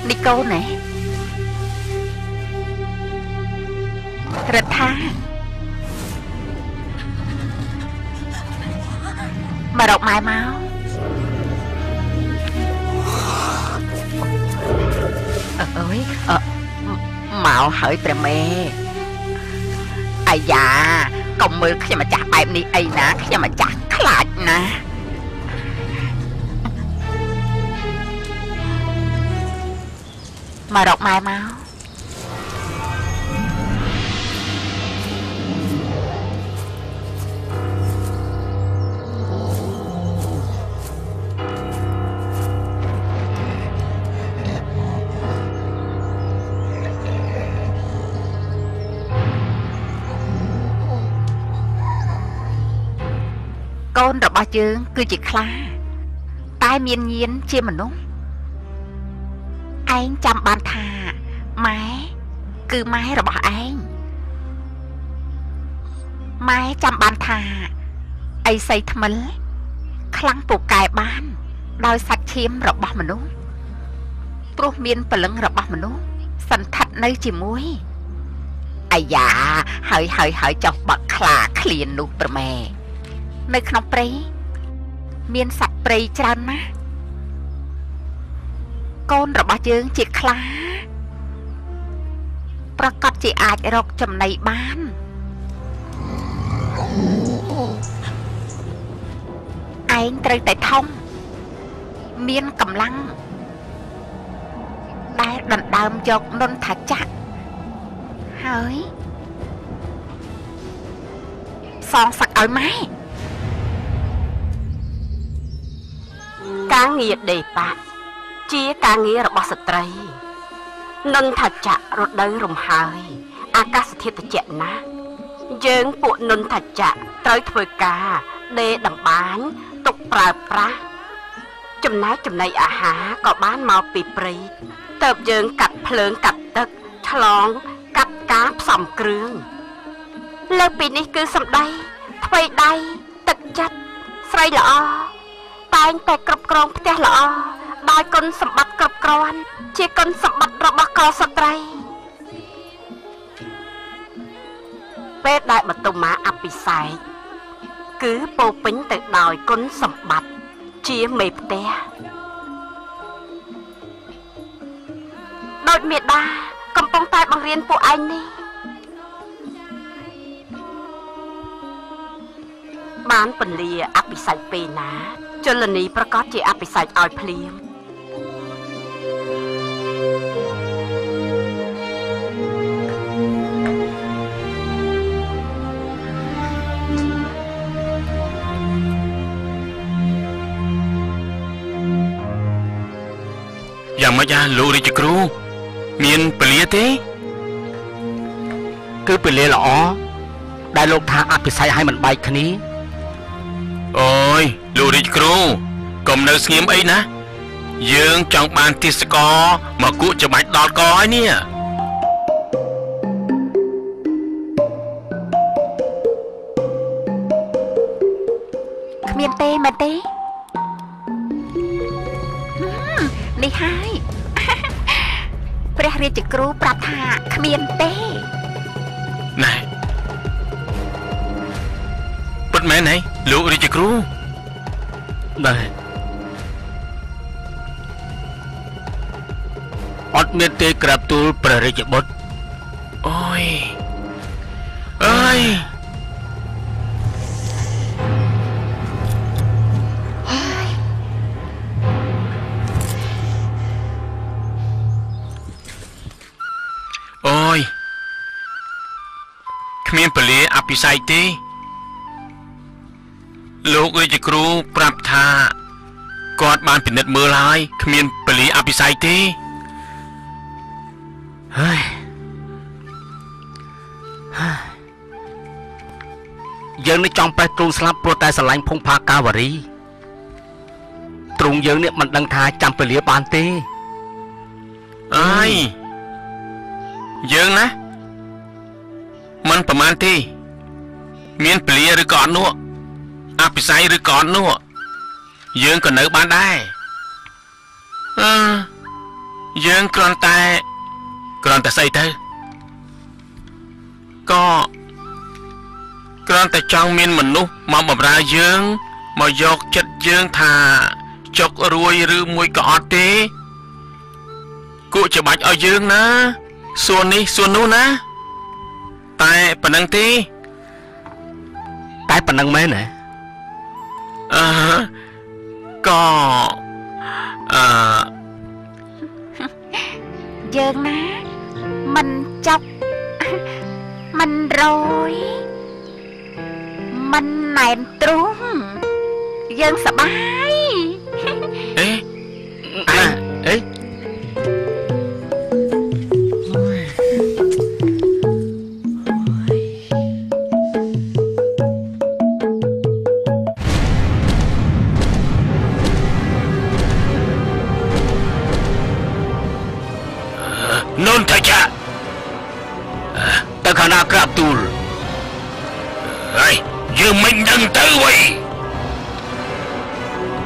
នេះកូនណារដ្ឋាមករកម៉ែមកអើយមកហើយព្រះមេអាយ៉ាកុំមើលខ្ញុំម្ចាស់បែបនេះអីណាខ្ញុំម្ចាស់ខ្លាចណាមករកម៉ែមកកូនរបស់យើងគឺជាខ្លាតែមានញៀនជាមនុស្សឯងចាំបានថាម៉ែគឺម៉ែរបស់ឯងម៉ែចាំបានថាអីសីថ្មិលខ្លាំងពូកែបានដោយសាច់ឈាមរបស់មនុស្សព្រោះមានព្រលឹងរបស់មនុស្សសន្ធិដ្ឋនៅជាមួយអាយ៉ាហើយចុះបាក់ខ្លាឃ្លាននោះប្រម៉ែនៅក្នុងព្រៃមានសត្វព្រៃច្រើនណាស់កូនរបស់យើងជាខ្លាប្រកាសជាអាចរកចំណីបានឯងត្រូវតែធំមានកម្លាំងដែលដណ្ដើមយកនន្ទចាក់ហើយសងសឹកឲ្យម៉ែការងារដេប៉ាជាការងាររបស់ស្ត្រីនន្ទចក្ររដូវរំហើយអាកាសធាតុត្រជាក់ណាស់យើងពួកនន្ទចក្រត្រូវធ្វើការដេតម្បាញទុកប្រើប្រាស់ចំណីអាហារក៏បានមកពីព្រៃតើបយើងកាត់ភ្លើងកាត់ទឹកឆ្លងកាត់ការផ្សំគ្រឿងលើពីនេះគឺសម្ដីថ្វីដៃទឹកចិត្តស្រីល្អតែងតែគ្រប់គ្រងផ្ទះល្អដោយគុណសម្បត្តិគ្រប់គ្រាន់ជាគុណសម្បត្តិរបស់កុលស្ត្រីពេលដែលបតុមាអភិសេកគឺពោពេញទៅដោយគុណសម្បត្តិជាមេផ្ទះដោយមេដាកំពុងតែបង្រៀនពួកឯងនេះបានពន្លាអភិសេកពេលណាជលនីប្រកាសជាអភិសេកឲ្យភ្លាមយ៉ាងម៉េចលោករាជគ្រូមានពលាទេគឺពលាល្អដែលលោកថាអភិសេកឲ្យមិនបែកគ្នាអូយលោករាជគ្រូកុំនៅស្ងៀមអីណាយើងចង់បានទេសកលមកគក់ច្បាច់ដល់កហើយនេះគ្មានទេមែនទេនេះហើយព្រះរាជគ្រូប្រាប់ថាគ្មានទេណែពិតមែនហីលោករាជគ្រូដែរអត់មានទេក្រាបទូលព្រះរាជបុត្រអូយអើយអូយគ្មានពលាអភិសេកទេលោករាជគ្រូប្រាប់ថាគាត់បានពិនិត្យមើលហើយគ្មានពលាអភិសេកទេហើយយើងនេះចង់ប្រេះទ្រូងស្លាប់ព្រោះតែស្រឡាញ់ភុងផាកាវរីទ្រូងយើងនេះមិនដឹងថាចាំពលាបានទេអើយយើងណាមិនប្រមាណទេមានពលាឬក៏អត់នោះអភិសេកឬក៏អត់នោះយើងក៏នៅបានដែរ យើងគ្រាន់តែស្អីទៅក៏គ្រាន់តែចង់មានមនុស្សមកបម្រើយើងមកយកចិត្តយើងថាចុករួយឬមួយក៏អត់ទេគួរច្បាច់ឲ្យយើងណាសួននេះសួននោះណាតែប៉ុណ្្នឹងទេតែប៉ុណ្្នឹងមែនទេក៏យើងណាមិនចាប់មិនរយមិនណែនទ្រូងយើងសប្បាយអេអេនុនតាចាទៅខាងណាក្រាបទូលហើយយើងមិនដឹងទៅវិញ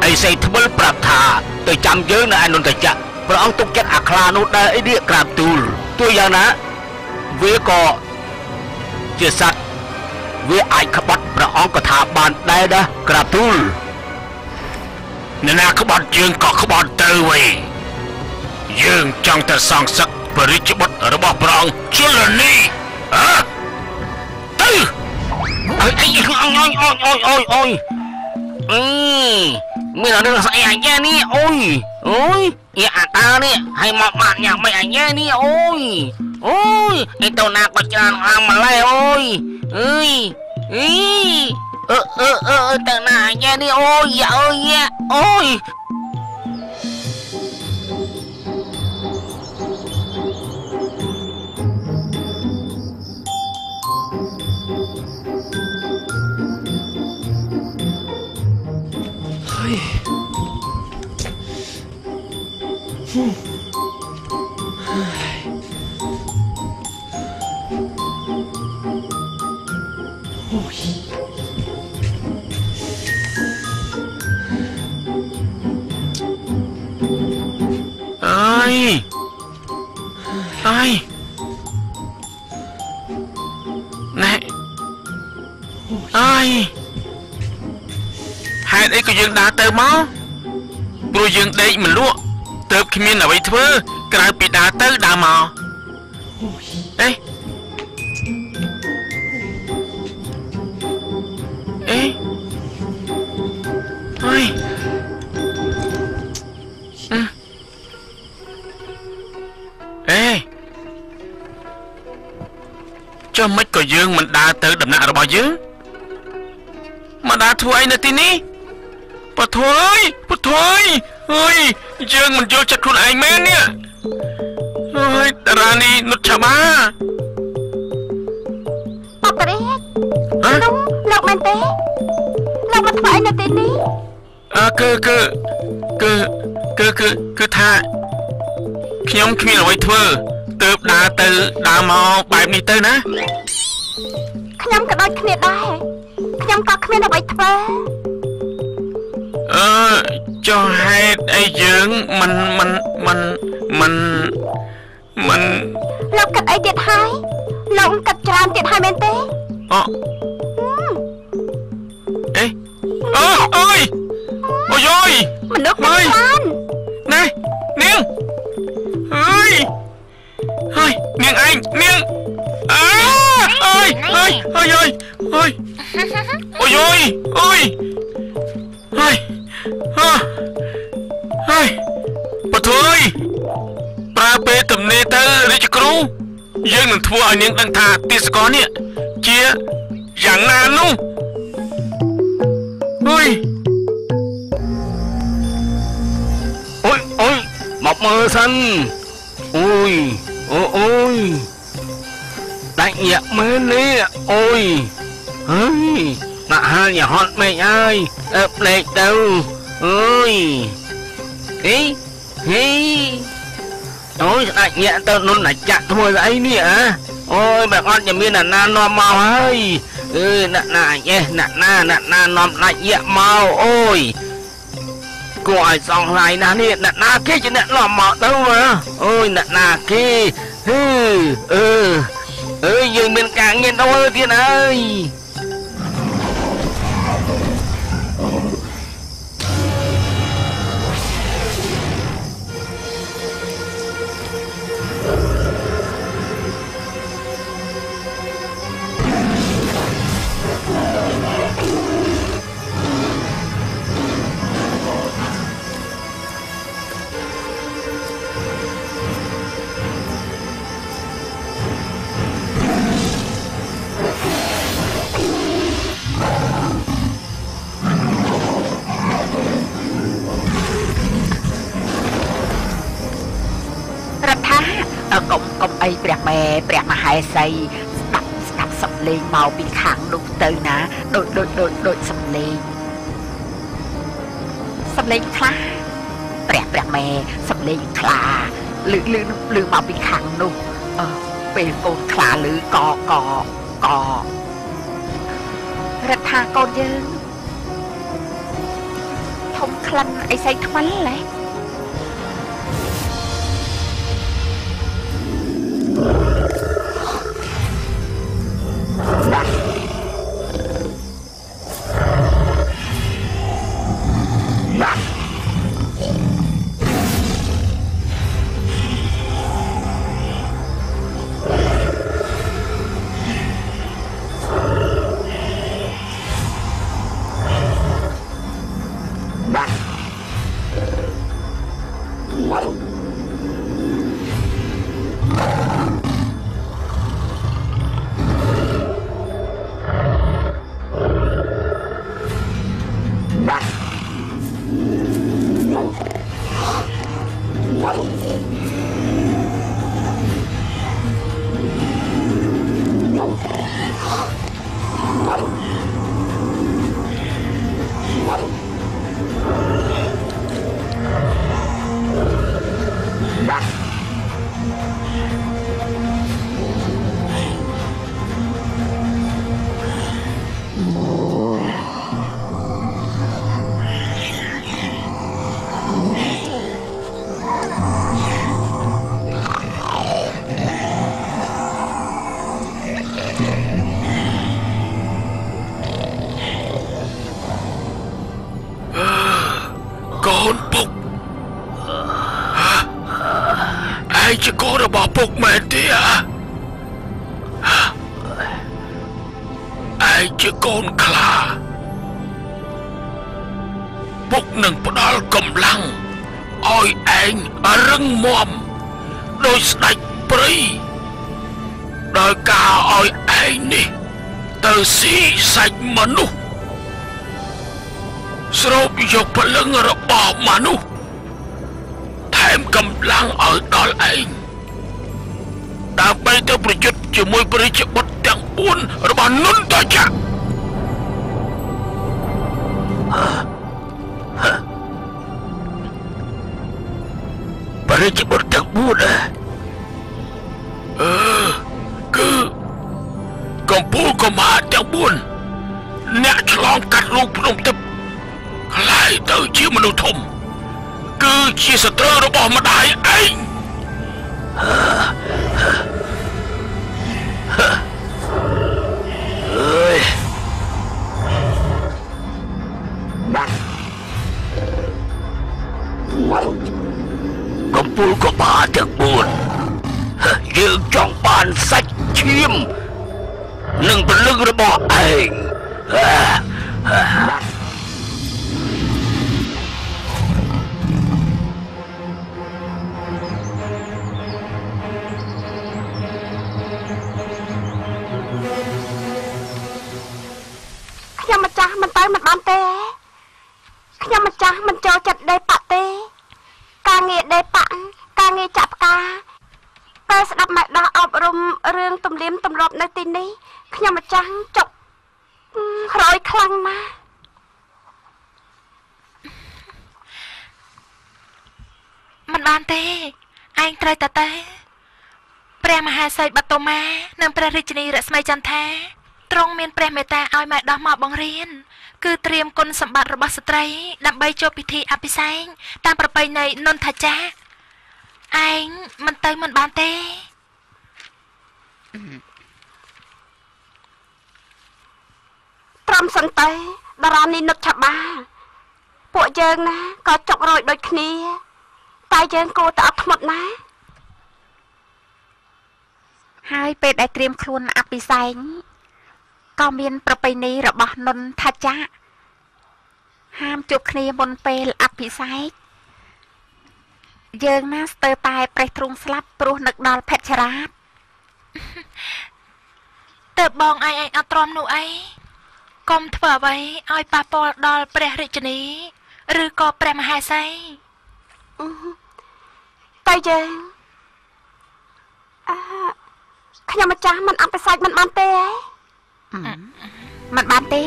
អីសីថ្មិលប្រាប់ថាទៅចាំយើងនៅឯនុនតាចាព្រះអង្គទុកចិត្តអាខ្លានោះដែរអីនេះក្រាបទូលទោះយ៉ាងណាវាក៏ជាសត្វវាអាចក្បត់ព្រះអង្គក៏ថាបានដែរណាក្រាបទូលអ្នកណាក្បត់យើងក៏ក្បត់ទៅវិញយើងចង់តែសងសឹកព្រះរាជបុត្ររបស់ព្រះអង្គជលនីទៅអើយមានរឿងស្អីអាយ៉ានេះអូយអាតានេះឲ្យមកបាក់ញ៉ាំមិនអាយ៉ានេះអូយឯទៅណាក៏ច្រើនអាម្លេះអូយទៅណាអាយ៉ានេះអូយអូយហេតុអីក៏យើងដើរទៅមកព្រោះយើងដេកមិនលក់ទើបគ្មានអ្វីធ្វើក្រៅពីដើរទៅដើរមកអេចុះមិនក៏យើងមិនដើរទៅដំណាក់របស់យើងមកដើរធ្វើអីនៅទីនេះពធួយយើងមិនយកចិត្តខ្លួនឯងមែននេះតារានីនុតឆាបាបបរិយលោកមែនទេលោកមកធ្វើអីនៅទីនេះគឺថាខ្ញុំគ្មានអ្វីធ្វើទើបដើរទៅដើរមកបែបនេះទៅណាខ្ញុំក៏ដូចគ្នាដែរខ្ញុំក៏គ្មានអ្វីធ្វើចុះហេតុអីយើងមិនលោកគិតអីទៀតហើយលោកគិតច្រើនទៀតហើយមែនទេអូយមនុស្សមិនបានណែនាងហើយនាងឯងនាងអូយបធួយប្រើពេលទំនេរទៅរាជគ្រូយើងនឹងធ្វើឲ្យនាងដឹងថាទាសកលនេះជាយ៉ាងណានោះមកមើលសិនដាច់ញាក់មើលនេះដាក់ហាលយ៉ាហត់មេឃអើយផ្លេចទៅស្ដាច់ញាក់ទៅនុនណាចាក់ធ្វើស្អីនេះបែបអត់จะមានអ្នកណានាំមកហើយអ្នកណាអ្នកណានាំដាច់ញាក់មកគួរឲ្យសង្ស័យណាស់នេះអ្នកណាគេជាអ្នកនាំមកទៅ មានអ្នកណាគេយើងមានការងារដល់ទៀតហើយ កុំអីព្រះម៉ែព្រះមហេសីស្ដាប់សំឡេងមកពីខាងនោះទៅណាដូចសំឡេងខ្លាព្រះម៉ែសំឡេងខ្លាលឺមកពីខាងនោះពេលកូនខ្លាលឺករដ្ឋាកូនយើងធំក្លិនអីស្អីថ្មិលហ៎ពុកមែនទេឯងជាកូនខ្លាពុកនឹងផ្ដល់កម្លាំងឲ្យឯងរឹងមាំដោយស្ដេចព្រៃដោយការឲ្យឯងនេះទៅស៊ីសាច់មនុស្សស្រូបយកព្រលឹងរបស់មនុស្សថែមកម្លាំងឲ្យដល់ឯងដើម្បីទៅប្រយុទ្ធជាមួយព្រះរាជបុត្រទាំង4របស់នន្ទចក្រព្រះរាជបុត្រទាំង4គឺកំពូលកុមារទាំង4អ្នកឆ្លងកាត់រូបភ្នំទឹកខ្លាយទៅជាមនុស្សធំគឺជាសត្រូវរបស់ម្ដាយឯងកំពូលកុមារទាំង4យើងចង់បានសាច់ឈាមនិងព្រលឹងរបស់ឯងខ្ញុំម្ចាស់មិនទៅមិនបានទេខ្ញុំម្ចាស់មិនចូលចិត្តដេប៉ាទេការងារដេប៉ាការងារចាក់ផ្កាតែស្ដាប់ម៉ែដោះអប់រំរឿងទំនៀមទម្លាប់នៅទីនេះខ្ញុំម្ចាស់ចុកក្រោយខ្លាំងណាស់មិនបានទេឯងត្រូវតែព្រះមហាសេដ្ឋីបតុមានិងព្រះរាជិនីរស្មីចន្ទថាទ្រង់មានព្រះមេត្តាឲ្យម៉ែដោះមកបង្រៀនគឺត្រៀមគុណសម្បត្តិរបស់ស្ត្រីដើម្បីចូលពិធីអភិសេកតាមប្រពៃណីនន្ទចក្រ anh mình tới mình bán tê ត្រឹមសិនទៅតារានេះនឹកឆាប់បាពួកយើងណាក៏ចុករយដូចគ្នាតែយើងគួរតែអត់ធ្មត់ណា ហើយពេលដែលត្រៀមខ្លួនអភិសេកក៏មានប្រពៃណីរបស់នុនថាចាហាមជួបគ្នាមុនពេលអភិសេកយើងណាស្ទើរតែប្រេះទ្រូងស្លាប់ព្រោះនឹកដល់ភេទចរាត តើបងឯងអត់ទ្រាំនោះអីកុំធ្វើអ្វីឲ្យប៉ះពាល់ដល់ព្រះរាជនីឬក៏ព្រះមហាសី តែយើងខ្ញុំម្ចាស់មិនអភិសេកមិនបានទេ មិនបានទេ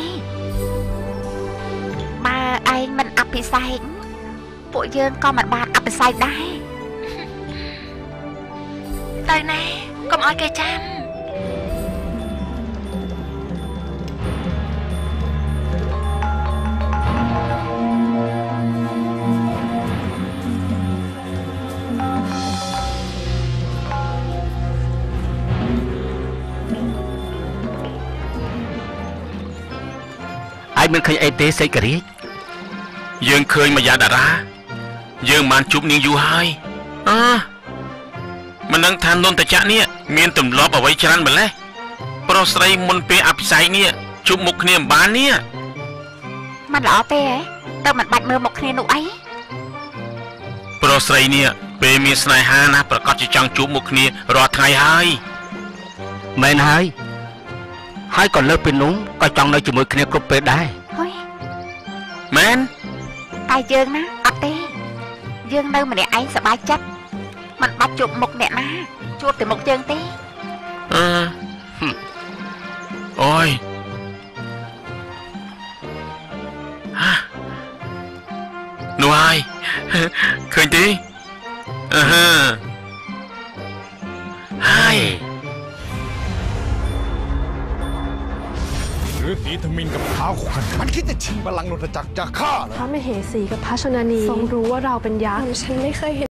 បើឯងមិនអភិសេកពួកយើងក៏មិនបានអភិសេកដែរ ទៅណាកុំឲ្យគេចាំ ឯងមិនឃើញអីទេសេចក្ដី យើងឃើញមកយ៉ាតារាយើងបានជួបនាងយូរហើយមិនដឹងថានន្តចក្រនេះមានទម្លាប់អ្វីច្រើនម្លេះប្រុសស្រីមុនពេលអភិសេកនេះជួបមុខគ្នាមិនបាននេះ មិនល្អទេហ៎តើមិនបាច់មើលមុខគ្នានោះអី ប្រុសស្រីនេះពេលមានស្នេហាណាប្រកាសជាចង់ជួបមុខគ្នារាល់ថ្ងៃហើយ មែនហើយហើយក៏លើសពីនោះក៏ចង់នៅជាមួយគ្នាគ្រប់ពេលដែរ ហុយ មែន តែយើងណាអត់ទេយើងនៅម្នាក់ឯងសប្បាយចិត្តមិនបាច់ជួបមុខអ្នកណាជួបតែមុខយើងទេ អូយនោះហើយឃើញទេហើយ หรือสีทมินกับท้าวขวัญมันคิดจะชิงบัลลังก์นนทจักรจากข้าเหรอ พระมเหสีกับพระชนนีทรงรู้ว่าเราเป็นยักษ์ฉันไม่เคยเห็น